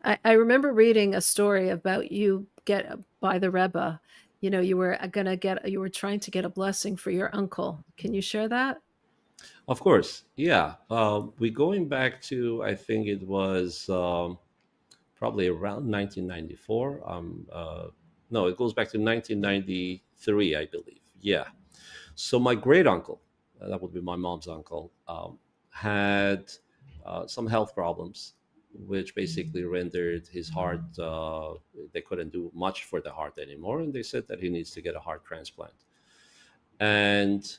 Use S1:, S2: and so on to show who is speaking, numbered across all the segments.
S1: I remember reading a story about you get by the Rebbe. You were trying to get a blessing for your uncle. Can you share that?
S2: Of course, yeah. We going back to, I think it was probably around 1994. No, it goes back to 1993, I believe. Yeah. So my great uncle, that would be my mom's uncle, had some health problems, which basically rendered his heart. They couldn't do much for the heart anymore, and they said that he needs to get a heart transplant. And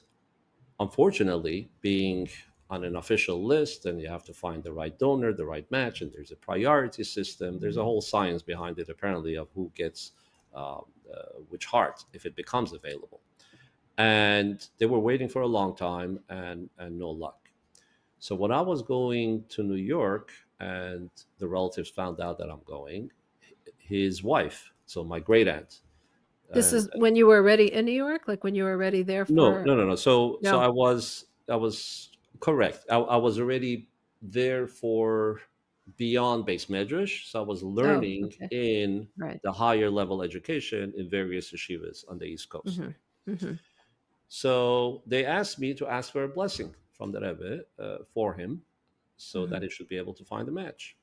S2: unfortunately, being on an official list, and you have to find the right donor, the right match, and there's a priority system. There's a whole science behind it, apparently, of who gets which heart if it becomes available. And they were waiting for a long time, and no luck. So when I was going to New York, and the relatives found out that I'm going, his wife, so my great aunt,
S1: This
S2: and
S1: is when you were already in New York, like when you were already there
S2: no,
S1: for
S2: no, no, no. So
S1: no.
S2: I was correct. I was already there for beyond base medrash. So I was
S1: Oh,
S2: learning
S1: okay.
S2: in
S1: Right.
S2: the higher level education in various yeshivas on the East Coast.
S1: Mhm. Mhm.
S2: So they asked me to ask for a blessing from the Rebbe for him, so that
S1: Mhm.
S2: he should be able to find a match.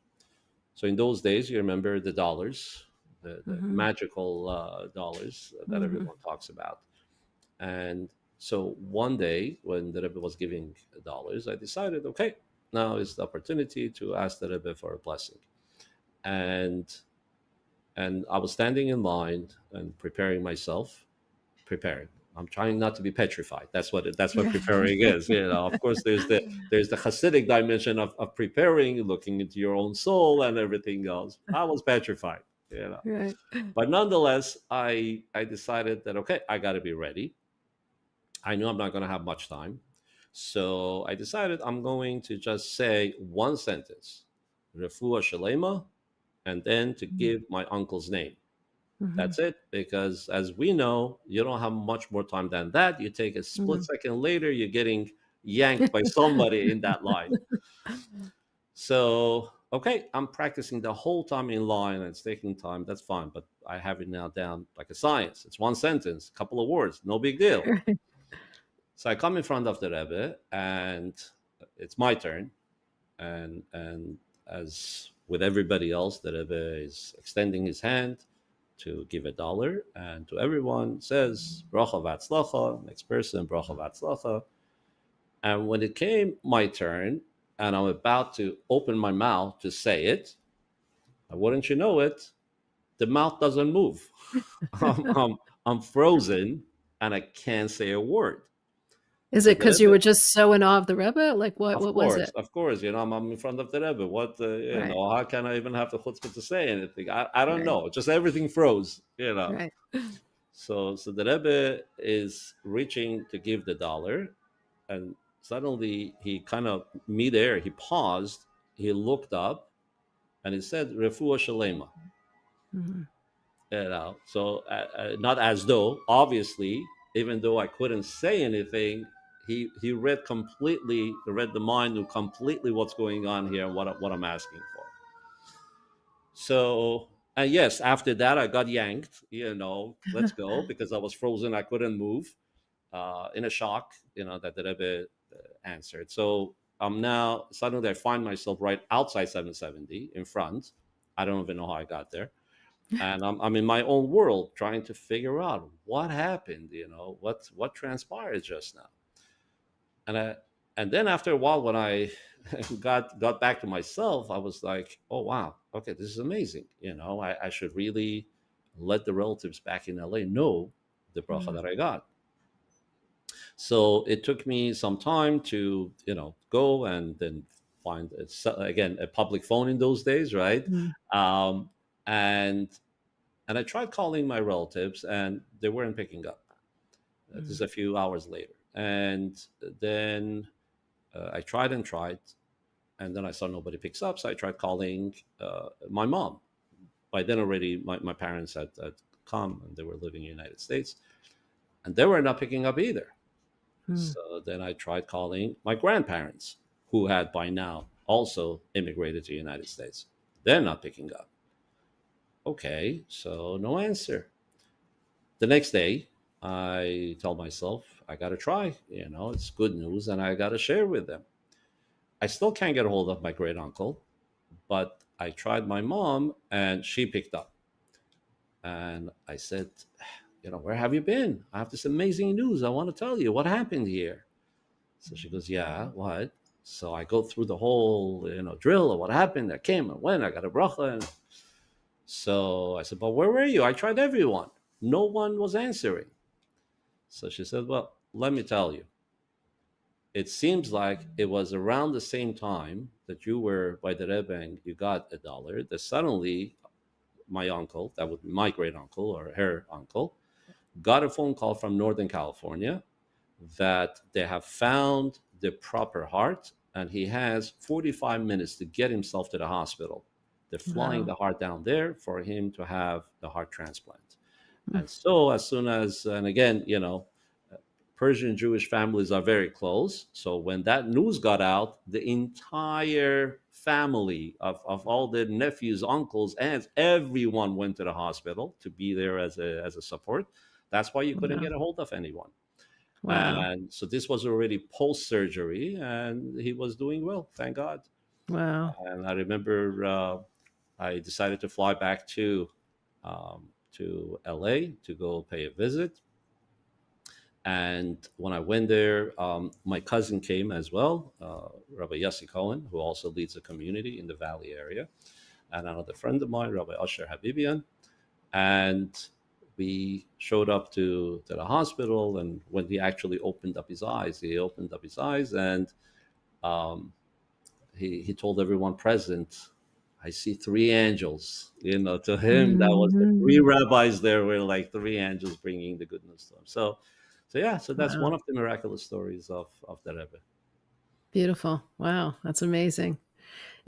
S2: So in those days, you remember the dollars, the
S1: Mhm.
S2: magical dollars that
S1: Mhm.
S2: everyone talks about. And so one day when the Rebbe was giving dollars, I decided, okay, now is the opportunity to ask the Rebbe for a blessing. And I was standing in line and preparing myself, preparing. I'm trying not to be petrified. That's what preparing is. Of course, there's the Hasidic dimension of preparing, looking into your own soul and everything else. I was petrified, you know.
S1: Right.
S2: But nonetheless, I decided that okay, I got to be ready. I knew I'm not going to have much time. So I decided I'm going to just say one sentence, Refuah Shalema, and then to give my uncle's name.
S1: Mhm.
S2: That's it. Because as we know, you don't have much more time than that. You take a split
S1: Mhm.
S2: second later, you're getting yanked by somebody in that line. So, okay, I'm practicing the whole time in line and it's taking time. That's fine. But I have it now down like a science. It's one sentence, a couple of words, no big deal.
S1: Right.
S2: So I come in front of the Rebbe, and it's my turn. And as with everybody else, the Rebbe is extending his hand to give $1, and to everyone says bracha v'atzlacha. Next person, bracha v'atzlacha. And when it came my turn, and I'm about to open my mouth to say it, wouldn't you know it, the mouth doesn't move. I'm frozen, and I can't say a word.
S1: Is
S2: So
S1: it
S2: the
S1: because you
S2: Rebbe,
S1: were just so in awe of the Rebbe? Like what was it?
S2: Of course, I'm in front of the Rebbe. What,
S1: Right.
S2: how can I even have the chutzpah to say anything? I don't
S1: Right.
S2: know. Just everything froze.
S1: Right.
S2: So the Rebbe is reaching to give the dollar, and suddenly he kind of midair, he paused, he looked up, and he said, Refuah Shalema.
S1: Mhm.
S2: So not as though, obviously, even though I couldn't say anything, he read the mind, knew completely what's going on here and what I'm asking for. So, and yes, after that I got yanked. Let's go, because I was frozen, I couldn't move, in a shock. That the Rebbe answered. So I'm now suddenly I find myself right outside 770 in front. I don't even know how I got there, and I'm in my own world trying to figure out what happened. What transpired just now. And then after a while, when I got back to myself, I was like, oh wow, okay, this is amazing. I should really let the relatives back in LA know the bracha
S1: Mhm.
S2: that I got. So it took me some time to go and then find again a public phone in those days, right?
S1: Mhm.
S2: um, and I tried calling my relatives, and they weren't picking up. This is
S1: Mhm.
S2: a few hours later. And then I tried and tried, and then I saw nobody picks up. So I tried calling my mom. By then already, my parents had come, and they were living in the United States, and they were not picking up either.
S1: Mhm.
S2: So then I tried calling my grandparents, who had by now also immigrated to the United States. They're not picking up. Okay, so no answer. The next day, I tell myself, I got to try. It's good news and I got to share with them. I still can't get a hold of my great uncle, but I tried my mom and she picked up. And I said, where have you been? I have this amazing news. I want to tell you what happened here. So she goes, yeah, what? So I go through the whole, drill of what happened. I came and went. I got a bracha. And so I said, but where were you? I tried everyone. No one was answering. So she said, well, let me tell you. It seems like it was around the same time that you were by the Rebbe and you got $1, that suddenly my uncle, that would be my great uncle or her uncle, got a phone call from Northern California that they have found the proper heart and he has 45 minutes to get himself to the hospital. They're flying
S1: Wow.
S2: the heart down there for him to have the heart transplant.
S1: Mm.
S2: And so, as soon as, and again, Persian Jewish families are very close. So when that news got out, the entire family of all the nephews, uncles, aunts, everyone went to the hospital to be there as a support. That's why you couldn't
S1: Wow.
S2: get a hold of anyone.
S1: Wow.
S2: And so this was already post surgery, and he was doing well, thank God.
S1: Wow.
S2: And I remember I decided to fly back to LA to go pay a visit. And when I went there, my cousin came as well, Rabbi Yossi Cohen, who also leads a community in the Valley area, and another friend of mine, Rabbi Asher Habibian. And we showed up to the hospital. And when he actually opened up his eyes, and um, he told everyone present, I see three angels. To him, that was the three
S1: Mhm.
S2: rabbis there were like three angels bringing the good news to him. So yeah, so that's one
S1: Wow.
S2: of the miraculous stories of the Rebbe.
S1: Beautiful. Wow, that's amazing.